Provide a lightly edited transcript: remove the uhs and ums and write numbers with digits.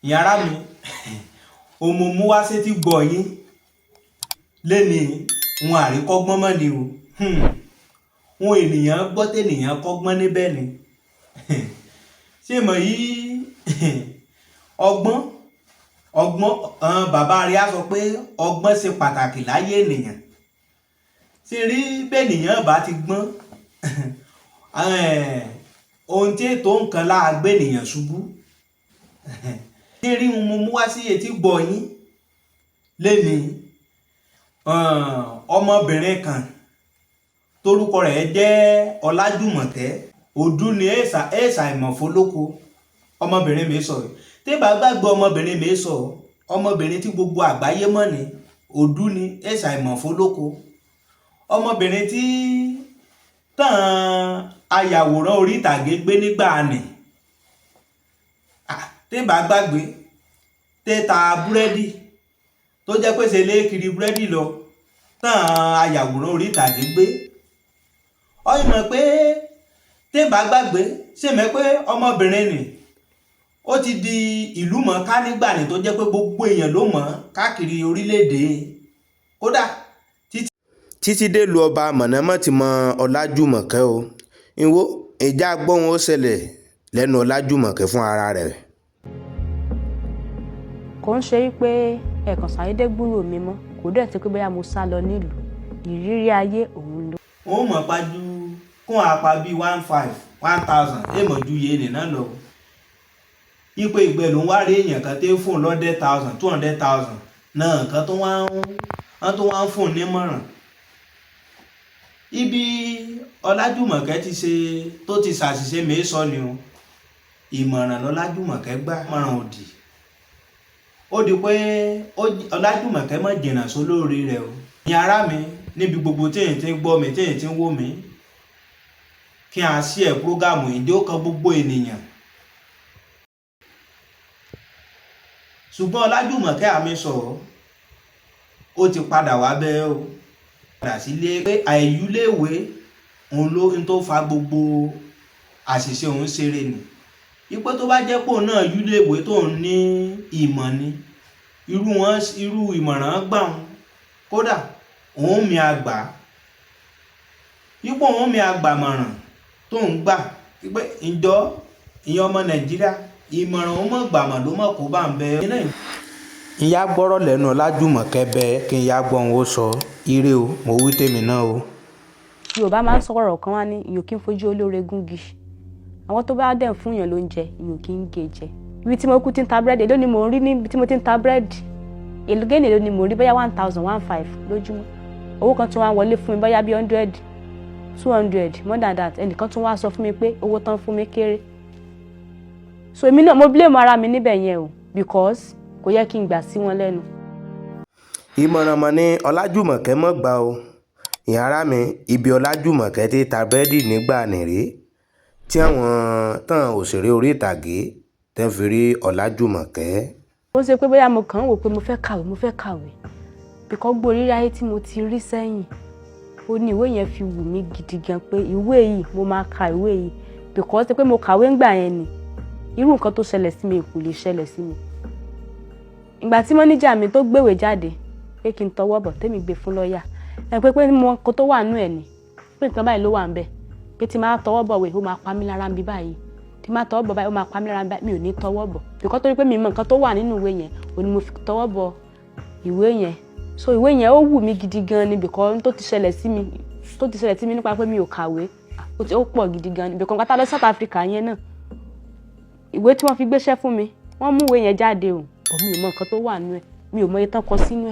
ìyẹn ará mi òmùmú wá sétí gbọ́ yín lẹ́ni wọn àríkọ́gbọ́n mọ́ ni o wọn ènìyàn gbọ́ tènìyàn kọ́gbọ́n níbẹ̀ ni ṣé mọ̀ yìí ọgbọ́n bàbá rẹ̀ á sọ pé ọgbọ́n ṣe pàtàkì láyé ènìyàn ṣe rí bẹ́ẹ̀nìyàn bá ti gbọ́n ohun tí ètò nǹkan láàgbé ènìyàn ṣubú ṣe rí mo mú wá sí etí gbọ́ yín lẹ́ni ọmọbìnrin kan torúkọ rẹ̀ jẹ́ Ọlájùmọ̀kẹ́ Òdú ni èèṣà ìmọ̀fólókò ọmọbìnrin mi sọ tí bá gbàgbọ́ ọmọbìnrin mi sọ ọmọbìnrin tí gbogbo àgbáyé mọ̀ ní Òdú ni èèṣà ìmọ̀fólókò ọmọbìnrin tí tàn ayàwòrán orí ìtàgé gbé nígbà nì tí bá gbàgbé tí ta búrẹ́dì tó jẹ́ pé ṣe lé kiri búrẹ́dì lọ tàn ayàwòrán orí ìtàgé gbé ọyìn mọ̀ pé tí bá gbàgbé ṣe mọ̀ pé ọmọbìnrin nì ó ti di ìlú mọ̀ọ́ká nígbà ní tó jẹ́ pé gbogbo èèyàn ló mọ̀ káàkiri orílẹ̀-èdè kódà títí dé lu ọba mọ̀nàmọ́ ti mọ Ọlájùmọ̀kẹ́ o ìwọ ìjà gbọ́hùn ó ṣẹlẹ̀ lẹ́nu Ọlájùmọ̀kẹ́ fún ara rẹ̀. kò ń ṣe pé ẹ̀kan ṣàyédé gbúrò mi mọ́ kò dẹ̀ ti pé bóyá mo sá lọ nílùú ìrírí ayé òun ló. ó mọ̀ pájú kún apá bíi 1,000 èèmọ̀ ju iye nìna lọ ipò ìgbẹ́ ló ń wá rí èèyàn kan tẹ́ fún 100,000 200,000 náà nǹkan tó wá ń fún nímọ̀ràn ibi Ọlájùmọ̀kẹ́ tó ti ṣàṣìṣe mẹ́sọ ni o ìmọ̀ràn lọ́lájùmọ̀kẹ́ gbà mọ̀ràn òdì ó di pé Ọlájùmọ̀kẹ́ mọ̀ jìnnà sólórí rẹ̀ o ní ará mi níbi gbogbo téèyàn ti ń gbọ́ mi téèyàn ti ń wò mí kí a sí ẹ̀ prógámù ìdí ó kan gbogbo ènìyàn ṣùgbọ́n Ọlájùmọ̀kẹ́ àmì sọ̀rọ̀ ó ti padà wá bẹ́ẹ̀ o padà sílé pé àìyúléèwé òun ló ń tó fa gbogbo àṣìṣe òun ṣeré ni ipò tó bá jẹ́ pò náà yúléèwé tó ń ní ìmọ̀ ni irú ìmọ̀ràn gbà wọn kódà òun mi àgbà ipò òun mi àgbà mọ̀ràn tó ń gbà pé ìjọ ìyẹn ọmọ Nàìjíríà ìmọ̀ràn òun mọ̀ gbàmọ̀ ló mọ̀ kó bá ń bẹ ìyá gbọ́rọ̀ lẹ́nu Ọlájùmọ̀kẹ́ bẹ́ẹ̀ kí ìyá gbọ́n ó sọ ire o mo wí tèmi náà o. Yorùbá máa ń sọ̀rọ̀ kan wá ní ìyó kí n fojú olóore gúngi àwọn tó bá dẹ̀ fún yàn lóúnjẹ ìyó kí n gé jẹ ibi tí mo kú ti ń ta búrẹ́dì èló ni mò ń rí níbi tí mo ti ń ta búrẹ́dì èlùgẹ́nì èló ni mò ń rí bóyá 1,000 1,500 lójúmọ́ owó kan tún wá wọlé fún mi bóyá bí 100 200 more than that ẹnìkan tún wá sọ fún mi pé owó tán fún mi kéré so èmi náà mo blame ara mi níbẹ̀ yẹn o because kò yẹ kí n gbà sí wọn lẹ́nu. ìmọ̀ràn mọ̀ ní Ọlájùmọ̀kẹ́ mọ̀ gbà o ìyá ara mi ibi Ọlájùmọ̀kẹ́ ti ta búrẹ́dì nígbà nìrí tí àwọn tán òṣèré orí ìtàgé tẹ́ fi rí Ọlájùmọ̀kẹ́. ó ṣe pé bóyá mo kàn ń wò pé mo fẹ́ kàwé bíkọ́ gbọ́ oríire ayé tí mo ti rí sẹ́yìn ó ní ìwé yẹn fi wù mí gidi gan pé ìwé yìí mo máa ka ìwé yìí bíkọ́ ṣe pé mo kàwé ńgbà yẹn ni irú nǹkan tó ṣẹlẹ̀ sí mi kò lè ṣẹlẹ̀ sí mi. ìgbà tí mọ́níjà mi tó gbéwèé jáde pé kí n tọwọ́ bọ̀ tèmi gbé fún lọ́ọ̀yà ẹ pé mo kó tó wà nú ẹ̀ ni pé nǹkan báyìí ló wà ń bẹ̀ pé tí máa tọwọ́ bọ̀ wẹ̀ ó máa pa mí lára ń bí báyìí tí máa tọwọ́ bọ̀ báyìí ó máa pa mí lára ń bí báyìí mi ò ní tọwọ́ bọ̀ bíkọ́ torí pé mi mọ nǹkan tó wà nínú ìwé yẹn ò ní mo fi tọwọ́ bọ̀ ìwé yẹn so ìwé yẹn ó wù mí gidi gan ni bíkọ́ tó ti ṣẹlẹ̀ sí mi nípa pé mi ò kàwé ó pọ̀ gidi gan ni bíkọ́ pátá lọ South Africa yẹn náà ìwé tí wọ́n fi gbéṣẹ́ fún mi wọ́n mú ìwé yẹn jáde o mi ò mọ nǹkan tó wà nínú ẹ̀ mi ò mọ iye tán kọ sínú ẹ̀.